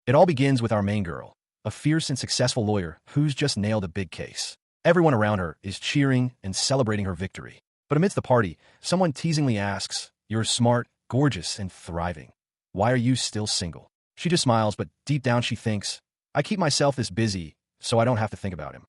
It all begins with our main girl, a fierce and successful lawyer who's just nailed a big case. Everyone around her is cheering and celebrating her victory. But amidst the party, someone teasingly asks, "You're smart, gorgeous, and thriving. Why are you still single?" She just smiles, but deep down she thinks, "I keep myself this busy so I don't have to think about him."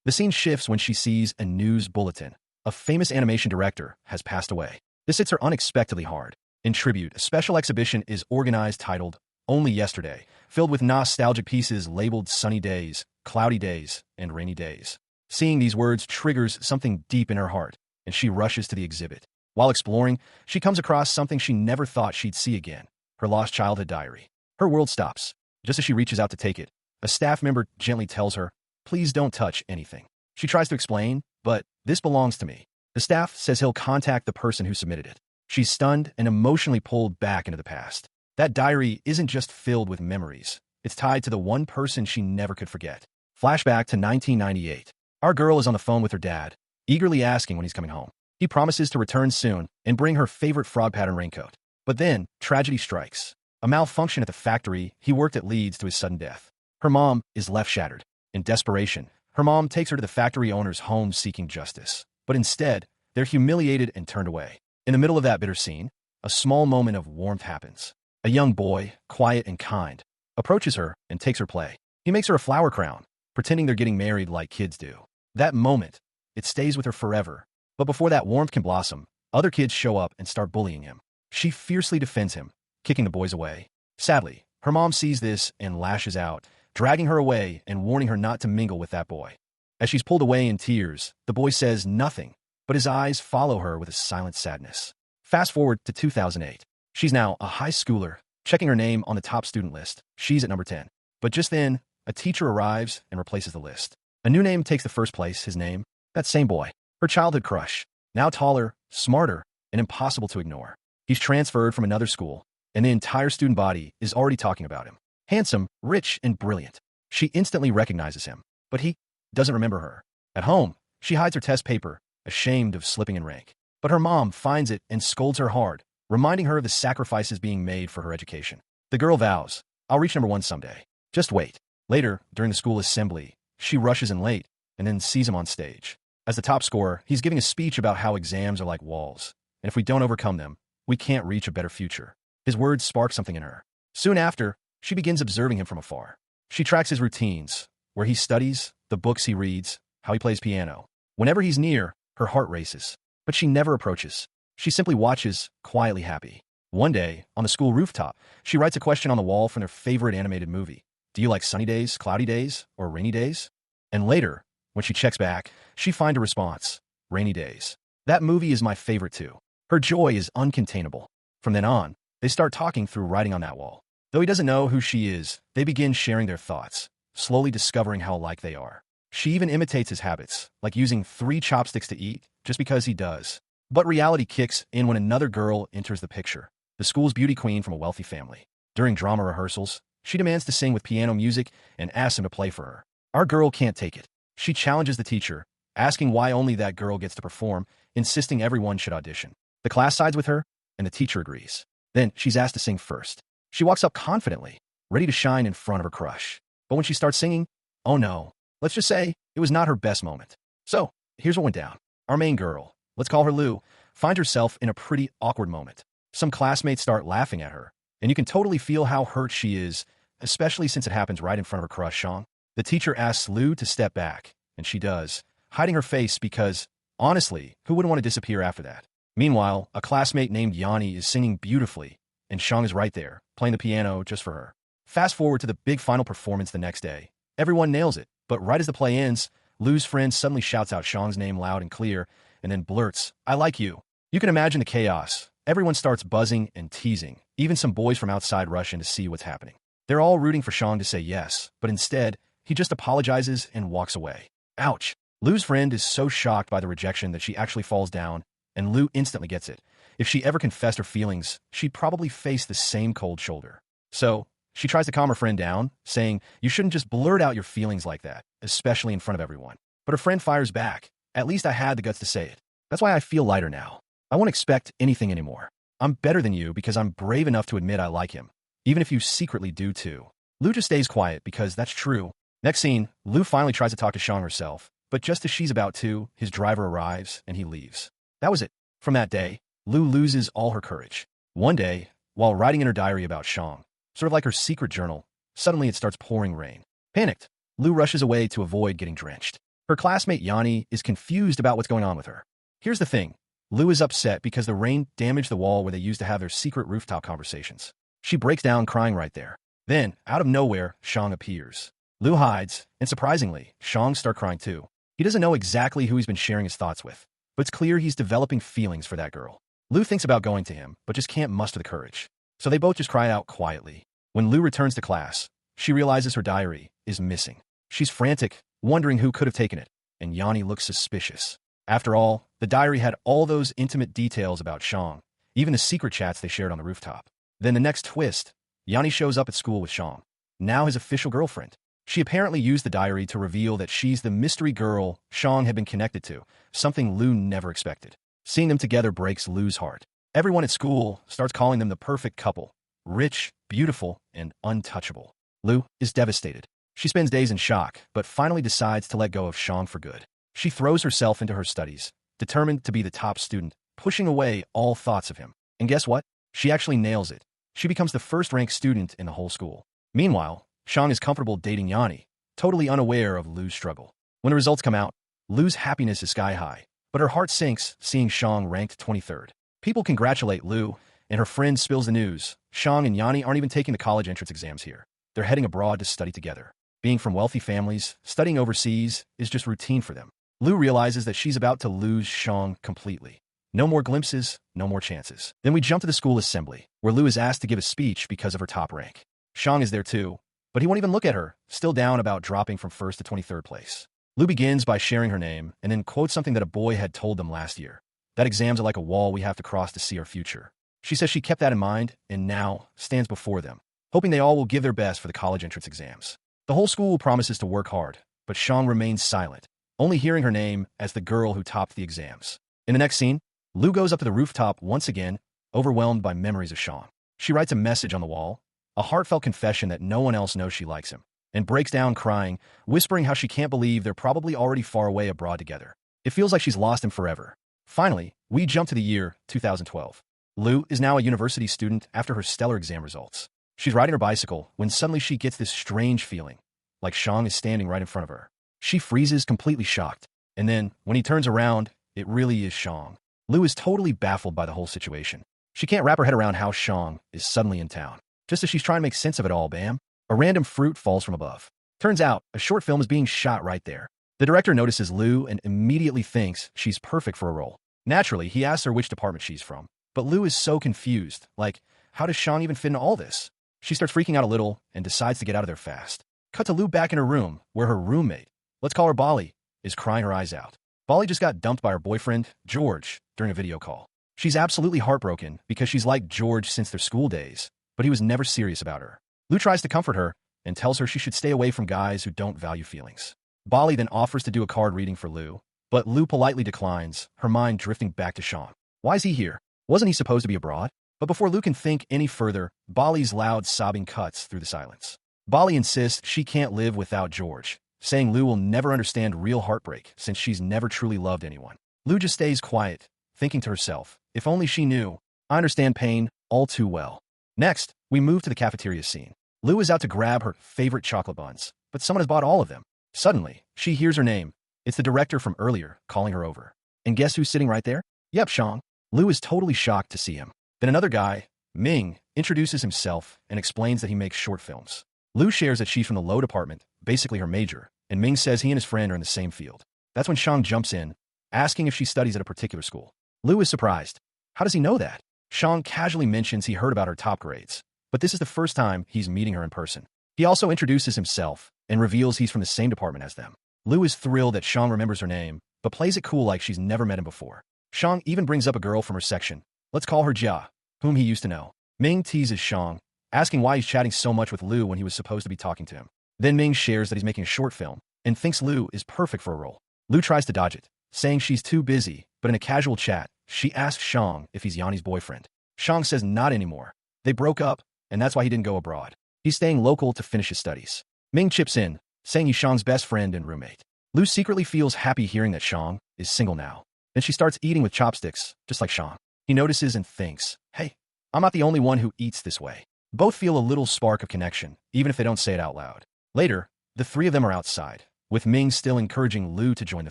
The scene shifts when she sees a news bulletin. A famous animation director has passed away. This hits her unexpectedly hard. In tribute, a special exhibition is organized titled Only Yesterday, filled with nostalgic pieces labeled sunny days, cloudy days, and rainy days. Seeing these words triggers something deep in her heart, and she rushes to the exhibit. While exploring, she comes across something she never thought she'd see again, her lost childhood diary. Her world stops. Just as she reaches out to take it, a staff member gently tells her, "Please don't touch anything." She tries to explain, but "This belongs to me." The staff says he'll contact the person who submitted it. She's stunned and emotionally pulled back into the past. That diary isn't just filled with memories. It's tied to the one person she never could forget. Flashback to 1998. Our girl is on the phone with her dad, eagerly asking when he's coming home. He promises to return soon and bring her favorite frog pattern raincoat. But then, tragedy strikes. A malfunction at the factory he worked at leads to his sudden death. Her mom is left shattered. In desperation, her mom takes her to the factory owner's home seeking justice. But instead, they're humiliated and turned away. In the middle of that bitter scene, a small moment of warmth happens. A young boy, quiet and kind, approaches her and takes her play. He makes her a flower crown, pretending they're getting married like kids do. That moment, it stays with her forever. But before that warmth can blossom, other kids show up and start bullying him. She fiercely defends him, kicking the boys away. Sadly, her mom sees this and lashes out, dragging her away and warning her not to mingle with that boy. As she's pulled away in tears, the boy says nothing, but his eyes follow her with a silent sadness. Fast forward to 2008. She's now a high schooler, checking her name on the top student list. She's at number 10. But just then, a teacher arrives and replaces the list. A new name takes the first place, his name, that same boy. Her childhood crush, now taller, smarter, and impossible to ignore. He's transferred from another school, and the entire student body is already talking about him. Handsome, rich, and brilliant. She instantly recognizes him, but he doesn't remember her. At home, she hides her test paper, ashamed of slipping in rank. But her mom finds it and scolds her hard, reminding her of the sacrifices being made for her education. The girl vows, "I'll reach number 1 someday. Just wait." Later, during the school assembly, she rushes in late and then sees him on stage. As the top scorer, he's giving a speech about how exams are like walls, and if we don't overcome them, we can't reach a better future. His words spark something in her. Soon after, she begins observing him from afar. She tracks his routines, where he studies, the books he reads, how he plays piano. Whenever he's near, her heart races. But she never approaches. She simply watches, quietly happy. One day, on the school rooftop, she writes a question on the wall from their favorite animated movie. "Do you like sunny days, cloudy days, or rainy days?" And later, when she checks back, she finds a response, "Rainy days. That movie is my favorite too." Her joy is uncontainable. From then on, they start talking through writing on that wall. Though he doesn't know who she is, they begin sharing their thoughts, slowly discovering how alike they are. She even imitates his habits, like using 3 chopsticks to eat, just because he does. But reality kicks in when another girl enters the picture, the school's beauty queen from a wealthy family. During drama rehearsals, she demands to sing with piano music and asks him to play for her. Our girl can't take it. She challenges the teacher, asking why only that girl gets to perform, insisting everyone should audition. The class sides with her, and the teacher agrees. Then she's asked to sing first. She walks up confidently, ready to shine in front of her crush. But when she starts singing, oh no, let's just say it was not her best moment. So, here's what went down. Our main girl, let's call her Lou, finds herself in a pretty awkward moment. Some classmates start laughing at her, and you can totally feel how hurt she is, especially since it happens right in front of her crush, Shang. The teacher asks Lou to step back, and she does, hiding her face because, honestly, who wouldn't want to disappear after that? Meanwhile, a classmate named Yanni is singing beautifully, and Shang is right there, playing the piano just for her. Fast forward to the big final performance the next day. Everyone nails it, but right as the play ends, Lou's friend suddenly shouts out Shang's name loud and clear, and then blurts, "I like you." You can imagine the chaos. Everyone starts buzzing and teasing. Even some boys from outside rush in to see what's happening. They're all rooting for Shang to say yes, but instead, he just apologizes and walks away. Ouch. Lou's friend is so shocked by the rejection that she actually falls down, and Lou instantly gets it. If she ever confessed her feelings, she'd probably face the same cold shoulder. So, she tries to calm her friend down, saying, "You shouldn't just blurt out your feelings like that, especially in front of everyone." But her friend fires back, "At least I had the guts to say it. That's why I feel lighter now. I won't expect anything anymore. I'm better than you because I'm brave enough to admit I like him, even if you secretly do too." Lu just stays quiet because that's true. Next scene, Lu finally tries to talk to Shang herself, but just as she's about to, his driver arrives and he leaves. That was it. From that day, Lu loses all her courage. One day, while writing in her diary about Shang, sort of like her secret journal, suddenly it starts pouring rain. Panicked, Lu rushes away to avoid getting drenched. Her classmate Yanni is confused about what's going on with her. Here's the thing. Lu is upset because the rain damaged the wall where they used to have their secret rooftop conversations. She breaks down crying right there. Then, out of nowhere, Shang appears. Lu hides, and surprisingly, Shang starts crying too. He doesn't know exactly who he's been sharing his thoughts with, but it's clear he's developing feelings for that girl. Lu thinks about going to him, but just can't muster the courage. So they both just cry out quietly. When Lu returns to class, she realizes her diary is missing. She's frantic, wondering who could have taken it, and Yanni looks suspicious. After all, the diary had all those intimate details about Shang, even the secret chats they shared on the rooftop. Then the next twist, Yanni shows up at school with Shang, now his official girlfriend. She apparently used the diary to reveal that she's the mystery girl Shang had been connected to, something Lu never expected. Seeing them together breaks Lu's heart. Everyone at school starts calling them the perfect couple, rich, beautiful, and untouchable. Lu is devastated. She spends days in shock, but finally decides to let go of Shang for good. She throws herself into her studies, determined to be the top student, pushing away all thoughts of him. And guess what? She actually nails it. She becomes the first-ranked student in the whole school. Meanwhile, Shang is comfortable dating Yanni, totally unaware of Lu's struggle. When the results come out, Lu's happiness is sky-high, but her heart sinks seeing Shang ranked 23rd. People congratulate Lu, and her friend spills the news. Shang and Yanni aren't even taking the college entrance exams here. They're heading abroad to study together. Being from wealthy families, studying overseas is just routine for them. Lu realizes that she's about to lose Shang completely. No more glimpses, no more chances. Then we jump to the school assembly, where Lu is asked to give a speech because of her top rank. Shang is there too, but he won't even look at her, still down about dropping from 1st to 23rd place. Lu begins by sharing her name and then quotes something that a boy had told them last year. That exams are like a wall we have to cross to see our future. She says she kept that in mind and now stands before them, hoping they all will give their best for the college entrance exams. The whole school promises to work hard, but Shang remains silent, only hearing her name as the girl who topped the exams. In the next scene, Lu goes up to the rooftop once again, overwhelmed by memories of Shang. She writes a message on the wall, a heartfelt confession that no one else knows she likes him, and breaks down crying, whispering how she can't believe they're probably already far away abroad together. It feels like she's lost him forever. Finally, we jump to the year 2012. Lu is now a university student after her stellar exam results. She's riding her bicycle when suddenly she gets this strange feeling, like Shang is standing right in front of her. She freezes, completely shocked, and then, when he turns around, it really is Shang. Lu is totally baffled by the whole situation. She can't wrap her head around how Shang is suddenly in town. Just as she's trying to make sense of it all, bam, a random fruit falls from above. Turns out, a short film is being shot right there. The director notices Lu and immediately thinks she's perfect for a role. Naturally, he asks her which department she's from, but Lu is so confused, like, how does Shang even fit in all this? She starts freaking out a little and decides to get out of there fast. Cut to Lu back in her room, where her roommate, let's call her Bali, is crying her eyes out. Bali just got dumped by her boyfriend, George, during a video call. She's absolutely heartbroken because she's liked George since their school days, but he was never serious about her. Lu tries to comfort her and tells her she should stay away from guys who don't value feelings. Bali then offers to do a card reading for Lu, but Lu politely declines, her mind drifting back to Shang. Why is he here? Wasn't he supposed to be abroad? But before Lu can think any further, Bali's loud sobbing cuts through the silence. Bali insists she can't live without George, saying Lu will never understand real heartbreak since she's never truly loved anyone. Lu just stays quiet, thinking to herself, if only she knew. I understand pain all too well. Next, we move to the cafeteria scene. Lu is out to grab her favorite chocolate buns, but someone has bought all of them. Suddenly, she hears her name. It's the director from earlier, calling her over. And guess who's sitting right there? Yep, Shang. Lu is totally shocked to see him. Then another guy, Ming, introduces himself and explains that he makes short films. Lu shares that she's from the law department, basically her major, and Ming says he and his friend are in the same field. That's when Shang jumps in, asking if she studies at a particular school. Lu is surprised. How does he know that? Shang casually mentions he heard about her top grades, but this is the first time he's meeting her in person. He also introduces himself and reveals he's from the same department as them. Lu is thrilled that Shang remembers her name, but plays it cool like she's never met him before. Shang even brings up a girl from her section. Let's call her Jia, whom he used to know. Ming teases Shang, asking why he's chatting so much with Lu when he was supposed to be talking to him. Then Ming shares that he's making a short film and thinks Lu is perfect for a role. Lu tries to dodge it, saying she's too busy, but in a casual chat, she asks Shang if he's Yanni's boyfriend. Shang says not anymore. They broke up, and that's why he didn't go abroad. He's staying local to finish his studies. Ming chips in, saying he's Shang's best friend and roommate. Lu secretly feels happy hearing that Shang is single now. Then she starts eating with chopsticks, just like Shang. He notices and thinks, hey, I'm not the only one who eats this way. Both feel a little spark of connection, even if they don't say it out loud. Later, the three of them are outside, with Ming still encouraging Lu to join the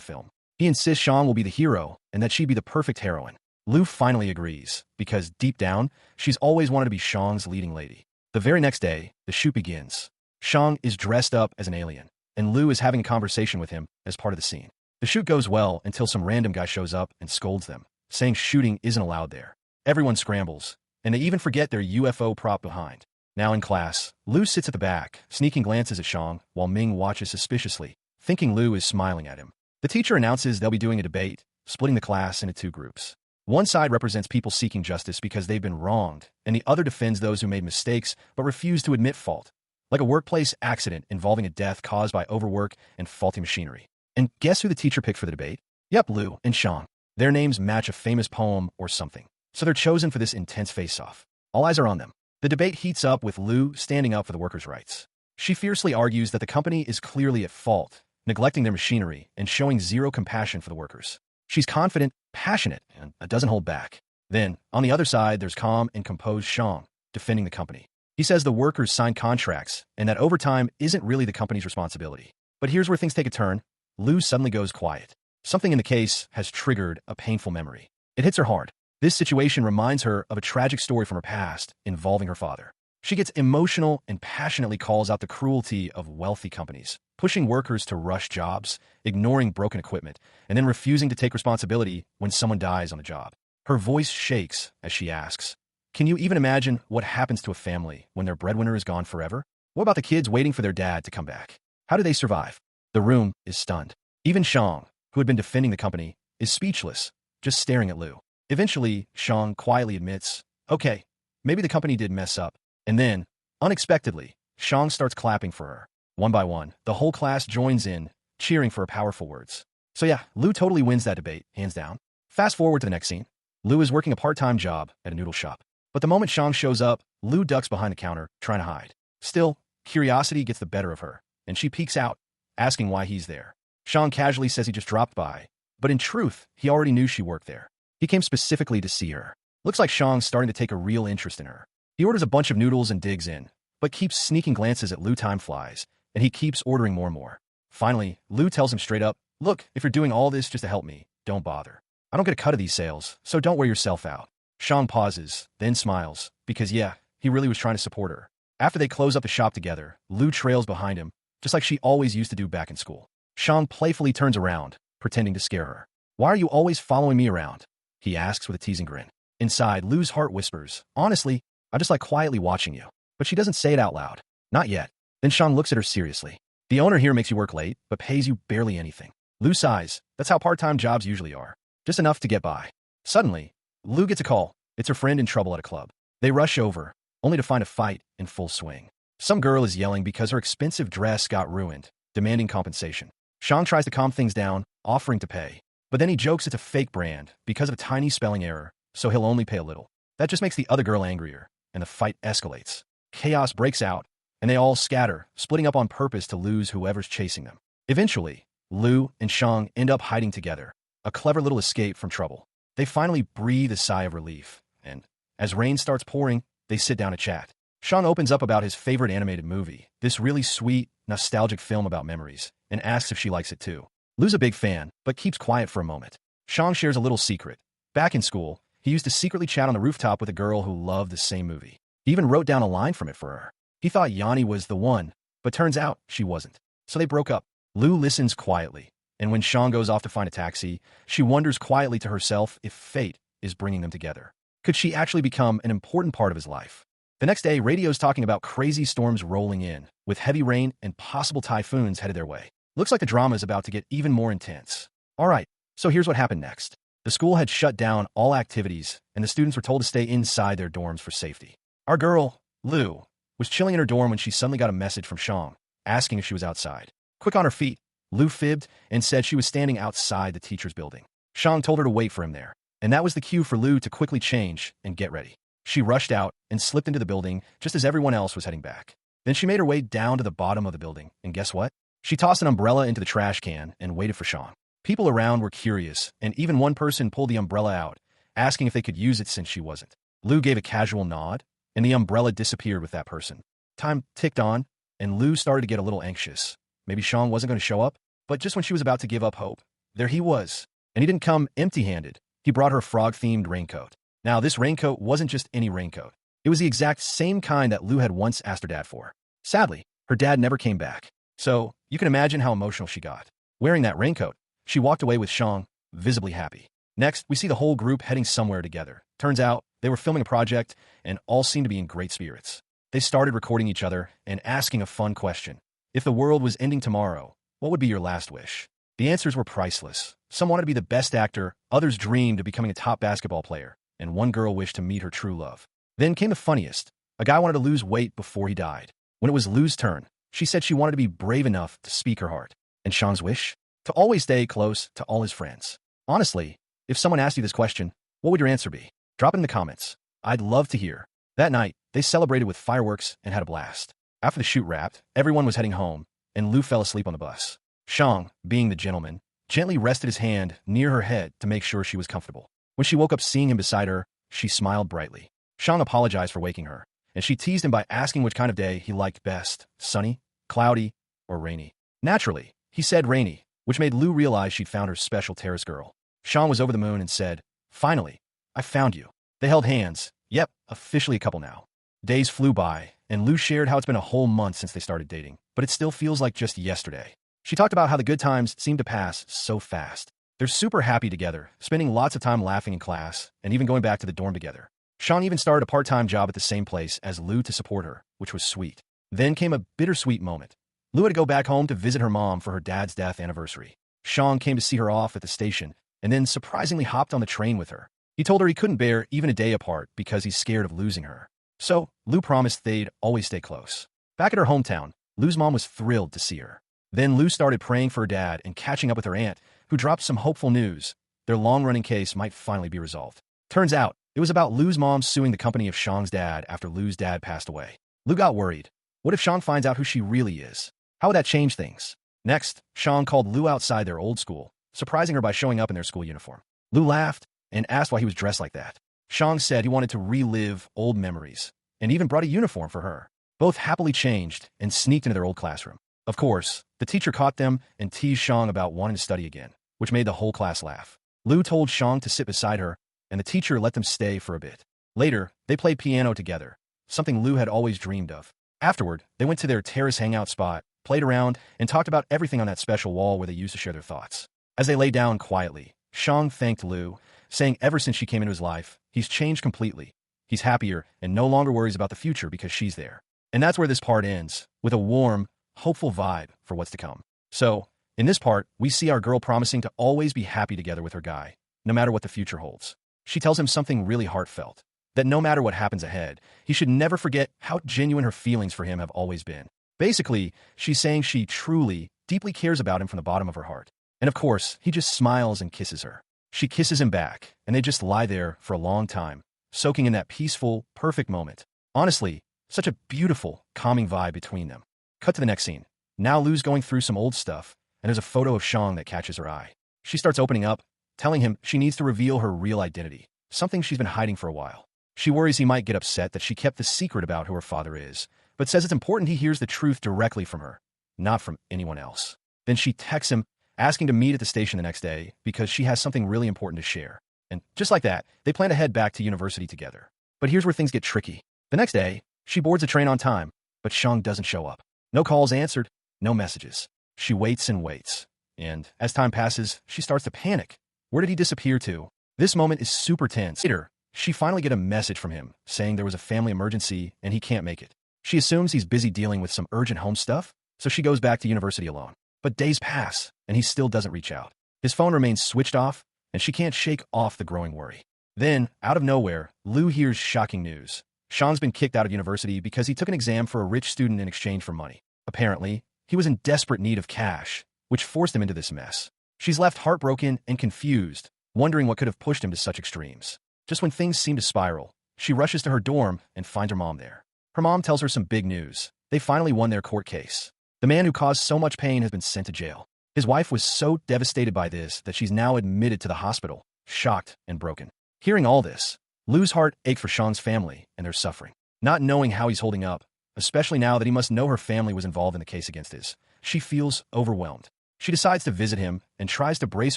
film. He insists Shang will be the hero and that she'd be the perfect heroine. Lu finally agrees, because deep down, she's always wanted to be Shang's leading lady. The very next day, the shoot begins. Shang is dressed up as an alien, and Lu is having a conversation with him as part of the scene. The shoot goes well until some random guy shows up and scolds them, saying shooting isn't allowed there. Everyone scrambles, and they even forget their UFO prop behind. Now in class, Lu sits at the back, sneaking glances at Shang, while Ming watches suspiciously, thinking Lu is smiling at him. The teacher announces they'll be doing a debate, splitting the class into two groups. One side represents people seeking justice because they've been wronged, and the other defends those who made mistakes but refuse to admit fault, like a workplace accident involving a death caused by overwork and faulty machinery. And guess who the teacher picked for the debate? Yep, Lu and Shang. Their names match a famous poem or something, so they're chosen for this intense face-off. All eyes are on them. The debate heats up with Lu standing up for the workers' rights. She fiercely argues that the company is clearly at fault, neglecting their machinery and showing zero compassion for the workers. She's confident, passionate, and doesn't hold back. Then, on the other side, there's calm and composed Shang, defending the company. He says the workers signed contracts and that overtime isn't really the company's responsibility. But here's where things take a turn. Lu suddenly goes quiet. Something in the case has triggered a painful memory. It hits her hard. This situation reminds her of a tragic story from her past involving her father. She gets emotional and passionately calls out the cruelty of wealthy companies, pushing workers to rush jobs, ignoring broken equipment, and then refusing to take responsibility when someone dies on the job. Her voice shakes as she asks, can you even imagine what happens to a family when their breadwinner is gone forever? What about the kids waiting for their dad to come back? How do they survive? The room is stunned. Even Shang, who had been defending the company, is speechless, just staring at Lu. Eventually, Shang quietly admits, okay, maybe the company did mess up. And then, unexpectedly, Shang starts clapping for her. One by one, the whole class joins in, cheering for her powerful words. So yeah, Lu totally wins that debate, hands down. Fast forward to the next scene. Lu is working a part-time job at a noodle shop. But the moment Shang shows up, Lu ducks behind the counter, trying to hide. Still, curiosity gets the better of her, and she peeks out, asking why he's there. Shang casually says he just dropped by, but in truth, he already knew she worked there. He came specifically to see her. Looks like Shang's starting to take a real interest in her. He orders a bunch of noodles and digs in, but keeps sneaking glances at Lu. Time flies, and he keeps ordering more and more. Finally, Lu tells him straight up, look, if you're doing all this just to help me, don't bother. I don't get a cut of these sales, so don't wear yourself out. Shang pauses, then smiles, because yeah, he really was trying to support her. After they close up the shop together, Lu trails behind him, just like she always used to do back in school. Shang playfully turns around, pretending to scare her. Why are you always following me around? He asks with a teasing grin. Inside, Lu's heart whispers, honestly, I just like quietly watching you. But she doesn't say it out loud. Not yet. Then Shang looks at her seriously. The owner here makes you work late, but pays you barely anything. Lu sighs. That's how part-time jobs usually are. Just enough to get by. Suddenly, Lu gets a call. It's her friend in trouble at a club. They rush over, only to find a fight in full swing. Some girl is yelling because her expensive dress got ruined, demanding compensation. Shang tries to calm things down, offering to pay. But then he jokes it's a fake brand because of a tiny spelling error, so he'll only pay a little. That just makes the other girl angrier, and the fight escalates. Chaos breaks out, and they all scatter, splitting up on purpose to lose whoever's chasing them. Eventually, Lu and Shang end up hiding together, a clever little escape from trouble. They finally breathe a sigh of relief, and as rain starts pouring, they sit down to chat. Shang opens up about his favorite animated movie, this really sweet, nostalgic film about memories, and asks if she likes it too. Lu's a big fan, but keeps quiet for a moment. Shang shares a little secret. Back in school, he used to secretly chat on the rooftop with a girl who loved the same movie. He even wrote down a line from it for her. He thought Yanni was the one, but turns out she wasn't. So they broke up. Lu listens quietly, and when Shang goes off to find a taxi, she wonders quietly to herself if fate is bringing them together. Could she actually become an important part of his life? The next day, radio's talking about crazy storms rolling in, with heavy rain and possible typhoons headed their way. Looks like the drama is about to get even more intense. Alright, so here's what happened next. The school had shut down all activities, and the students were told to stay inside their dorms for safety. Our girl, Lu, was chilling in her dorm when she suddenly got a message from Shang, asking if she was outside. Quick on her feet, Lu fibbed and said she was standing outside the teacher's building. Shang told her to wait for him there, and that was the cue for Lu to quickly change and get ready. She rushed out and slipped into the building just as everyone else was heading back. Then she made her way down to the bottom of the building, and guess what? She tossed an umbrella into the trash can and waited for Shang. People around were curious, and even one person pulled the umbrella out, asking if they could use it since she wasn't. Lou gave a casual nod, and the umbrella disappeared with that person. Time ticked on, and Lou started to get a little anxious. Maybe Shang wasn't going to show up, but just when she was about to give up hope, there he was. And he didn't come empty-handed. He brought her a frog-themed raincoat. Now, this raincoat wasn't just any raincoat. It was the exact same kind that Lou had once asked her dad for. Sadly, her dad never came back. So, you can imagine how emotional she got. Wearing that raincoat, she walked away with Shang, visibly happy. Next, we see the whole group heading somewhere together. Turns out, they were filming a project, and all seemed to be in great spirits. They started recording each other and asking a fun question. If the world was ending tomorrow, what would be your last wish? The answers were priceless. Some wanted to be the best actor, others dreamed of becoming a top basketball player, and one girl wished to meet her true love. Then came the funniest. A guy wanted to lose weight before he died. When it was Lou's turn, she said she wanted to be brave enough to speak her heart. And Shang's wish? To always stay close to all his friends. Honestly, if someone asked you this question, what would your answer be? Drop it in the comments. I'd love to hear. That night, they celebrated with fireworks and had a blast. After the shoot wrapped, everyone was heading home, and Lou fell asleep on the bus. Shang, being the gentleman, gently rested his hand near her head to make sure she was comfortable. When she woke up seeing him beside her, she smiled brightly. Shang apologized for waking her, and she teased him by asking which kind of day he liked best, sunny, cloudy, or rainy. Naturally, he said rainy, which made Lou realize she'd found her special terrace girl. Shang was over the moon and said, "Finally, I found you." They held hands. Yep, officially a couple now. Days flew by, and Lou shared how it's been a whole month since they started dating, but it still feels like just yesterday. She talked about how the good times seem to pass so fast. They're super happy together, spending lots of time laughing in class, and even going back to the dorm together. Shang even started a part-time job at the same place as Lou to support her, which was sweet. Then came a bittersweet moment. Lou had to go back home to visit her mom for her dad's death anniversary. Shang came to see her off at the station, and then surprisingly hopped on the train with her. He told her he couldn't bear even a day apart because he's scared of losing her. So, Lou promised they'd always stay close. Back at her hometown, Lou's mom was thrilled to see her. Then Lou started praying for her dad and catching up with her aunt, who dropped some hopeful news. Their long-running case might finally be resolved. Turns out, it was about Lou's mom suing the company of Shang's dad after Lou's dad passed away. Lou got worried. What if Shang finds out who she really is? How would that change things? Next, Shang called Lou outside their old school, surprising her by showing up in their school uniform. Lou laughed and asked why he was dressed like that. Shang said he wanted to relive old memories, and even brought a uniform for her. Both happily changed and sneaked into their old classroom. Of course, the teacher caught them and teased Shang about wanting to study again, which made the whole class laugh. Lou told Shang to sit beside her, and the teacher let them stay for a bit. Later, they played piano together, something Lou had always dreamed of. Afterward, they went to their terrace hangout spot, played around, and talked about everything on that special wall where they used to share their thoughts. As they lay down quietly, Shang thanked Lou, saying ever since she came into his life, he's changed completely. He's happier and no longer worries about the future because she's there. And that's where this part ends, with a warm, hopeful vibe for what's to come. So, in this part, we see our girl promising to always be happy together with her guy, no matter what the future holds. She tells him something really heartfelt, that no matter what happens ahead, he should never forget how genuine her feelings for him have always been. Basically, she's saying she truly, deeply cares about him from the bottom of her heart. And of course, he just smiles and kisses her. She kisses him back, and they just lie there for a long time, soaking in that peaceful, perfect moment. Honestly, such a beautiful, calming vibe between them. Cut to the next scene. Now Lou's going through some old stuff, and there's a photo of Shang that catches her eye. She starts opening up, telling him she needs to reveal her real identity, something she's been hiding for a while. She worries he might get upset that she kept the secret about who her father is, but says it's important he hears the truth directly from her, not from anyone else. Then she texts him, asking to meet at the station the next day because she has something really important to share. And just like that, they plan to head back to university together. But here's where things get tricky. The next day, she boards a train on time, but Shang doesn't show up. No calls answered, no messages. She waits and waits. And as time passes, she starts to panic. Where did he disappear to? This moment is super tense. Later, she finally gets a message from him saying there was a family emergency and he can't make it. She assumes he's busy dealing with some urgent home stuff, so she goes back to university alone. But days pass, and he still doesn't reach out. His phone remains switched off, and she can't shake off the growing worry. Then, out of nowhere, Lou hears shocking news. Shang's been kicked out of university because he took an exam for a rich student in exchange for money. Apparently, he was in desperate need of cash, which forced him into this mess. She's left heartbroken and confused, wondering what could have pushed him to such extremes. Just when things seem to spiral, she rushes to her dorm and finds her mom there. Her mom tells her some big news. they finally won their court case. The man who caused so much pain has been sent to jail. His wife was so devastated by this that she's now admitted to the hospital, shocked and broken. Hearing all this, Lu's heart ached for Shang's family and their suffering. Not knowing how he's holding up, especially now that he must know her family was involved in the case against his, she feels overwhelmed. She decides to visit him and tries to brace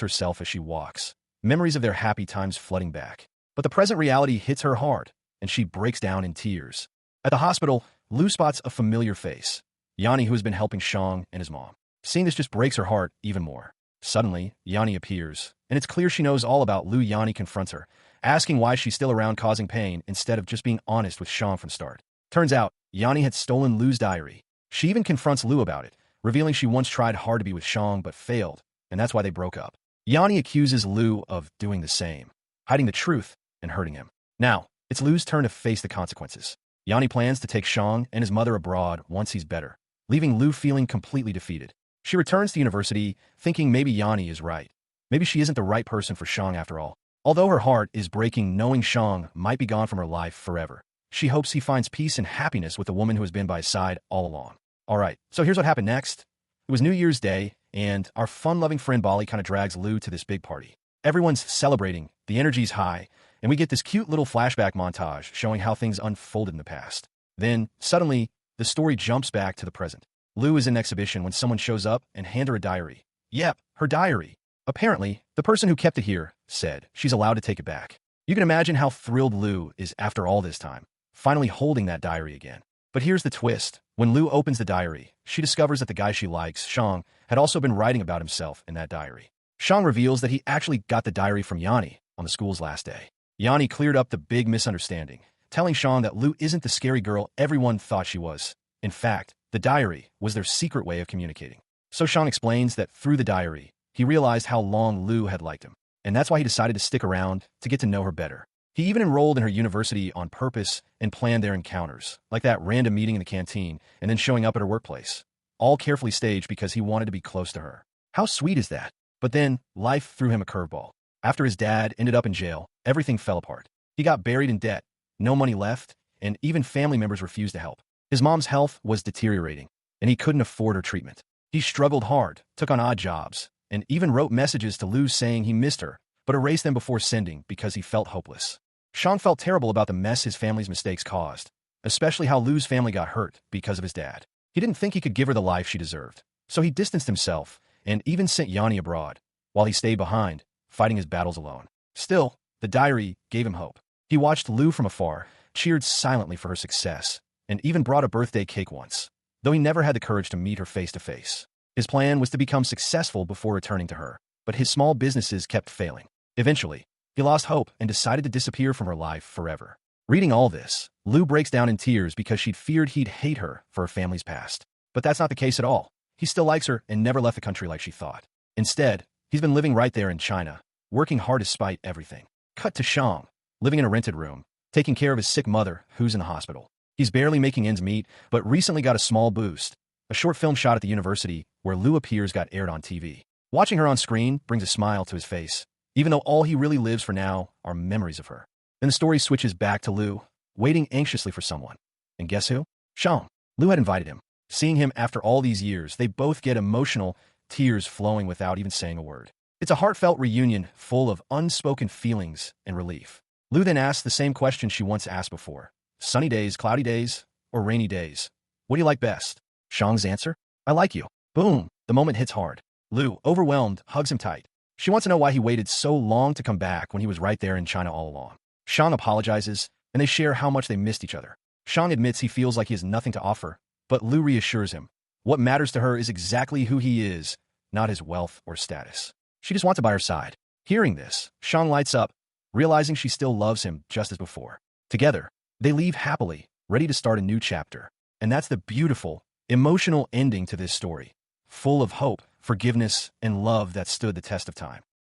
herself as she walks, memories of their happy times flooding back. But the present reality hits her hard, and she breaks down in tears. At the hospital, Lu spots a familiar face, Yanni, who has been helping Shang and his mom. Seeing this just breaks her heart even more. Suddenly, Yanni appears, and it's clear she knows all about Lu. Yanni confronts her, asking why she's still around causing pain instead of just being honest with Shang from the start. Turns out, Yanni had stolen Lu's diary. She even confronts Lu about it, revealing she once tried hard to be with Shang but failed, and that's why they broke up. Yanni accuses Lu of doing the same, hiding the truth and hurting him. Now, it's Lu's turn to face the consequences. Yanni plans to take Shang and his mother abroad once he's better, leaving Lu feeling completely defeated. She returns to university, thinking maybe Yanni is right. Maybe she isn't the right person for Shang after all. Although her heart is breaking knowing Shang might be gone from her life forever, she hopes he finds peace and happiness with the woman who has been by his side all along. Alright, so here's what happened next. It was New Year's Day, and our fun-loving friend Bali kind of drags Lu to this big party. Everyone's celebrating, the energy's high, and we get this cute little flashback montage showing how things unfolded in the past. Then, suddenly, the story jumps back to the present. Lu is in an exhibition when someone shows up and hands her a diary. Yep, her diary. Apparently, the person who kept it here said she's allowed to take it back. You can imagine how thrilled Lu is after all this time, finally holding that diary again. But here's the twist. When Lu opens the diary, she discovers that the guy she likes, Shang, had also been writing about himself in that diary. Shang reveals that he actually got the diary from Yanni on the school's last day. Yanni cleared up the big misunderstanding, telling Shang that Lu isn't the scary girl everyone thought she was. In fact, the diary was their secret way of communicating. So Shang explains that through the diary, he realized how long Lu had liked him, and that's why he decided to stick around to get to know her better. He even enrolled in her university on purpose and planned their encounters, like that random meeting in the canteen and then showing up at her workplace. All carefully staged because he wanted to be close to her. How sweet is that? But then, life threw him a curveball. After his dad ended up in jail, everything fell apart. He got buried in debt, no money left, and even family members refused to help. His mom's health was deteriorating, and he couldn't afford her treatment. He struggled hard, took on odd jobs, and even wrote messages to Lu saying he missed her, but erased them before sending because he felt hopeless. Shang felt terrible about the mess his family's mistakes caused, especially how Lu's family got hurt because of his dad. He didn't think he could give her the life she deserved, so he distanced himself and even sent Yanni abroad, while he stayed behind, fighting his battles alone. Still, the diary gave him hope. He watched Lu from afar, cheered silently for her success, and even brought a birthday cake once, though he never had the courage to meet her face to face. His plan was to become successful before returning to her, but his small businesses kept failing. Eventually, he lost hope and decided to disappear from her life forever. Reading all this, Lu breaks down in tears because she'd feared he'd hate her for her family's past. But that's not the case at all. He still likes her and never left the country like she thought. Instead, he's been living right there in China, working hard despite everything. Cut to Shang, living in a rented room, taking care of his sick mother, who's in the hospital. He's barely making ends meet, but recently got a small boost. A short film shot at the university where Lu appears got aired on TV. Watching her on screen brings a smile to his face, even though all he really lives for now are memories of her. Then the story switches back to Lu, waiting anxiously for someone. And guess who? Shang. Lu had invited him. Seeing him after all these years, they both get emotional, tears flowing without even saying a word. It's a heartfelt reunion full of unspoken feelings and relief. Lu then asks the same question she once asked before. Sunny days, cloudy days, or rainy days? What do you like best? Shang's answer? I like you. Boom. The moment hits hard. Lu, overwhelmed, hugs him tight. She wants to know why he waited so long to come back when he was right there in China all along. Shang apologizes, and they share how much they missed each other. Shang admits he feels like he has nothing to offer, but Lu reassures him. What matters to her is exactly who he is, not his wealth or status. She just wants to by her side. Hearing this, Shang lights up, realizing she still loves him just as before. Together, they leave happily, ready to start a new chapter. And that's the beautiful, emotional ending to this story, full of hope, forgiveness, and love that stood the test of time.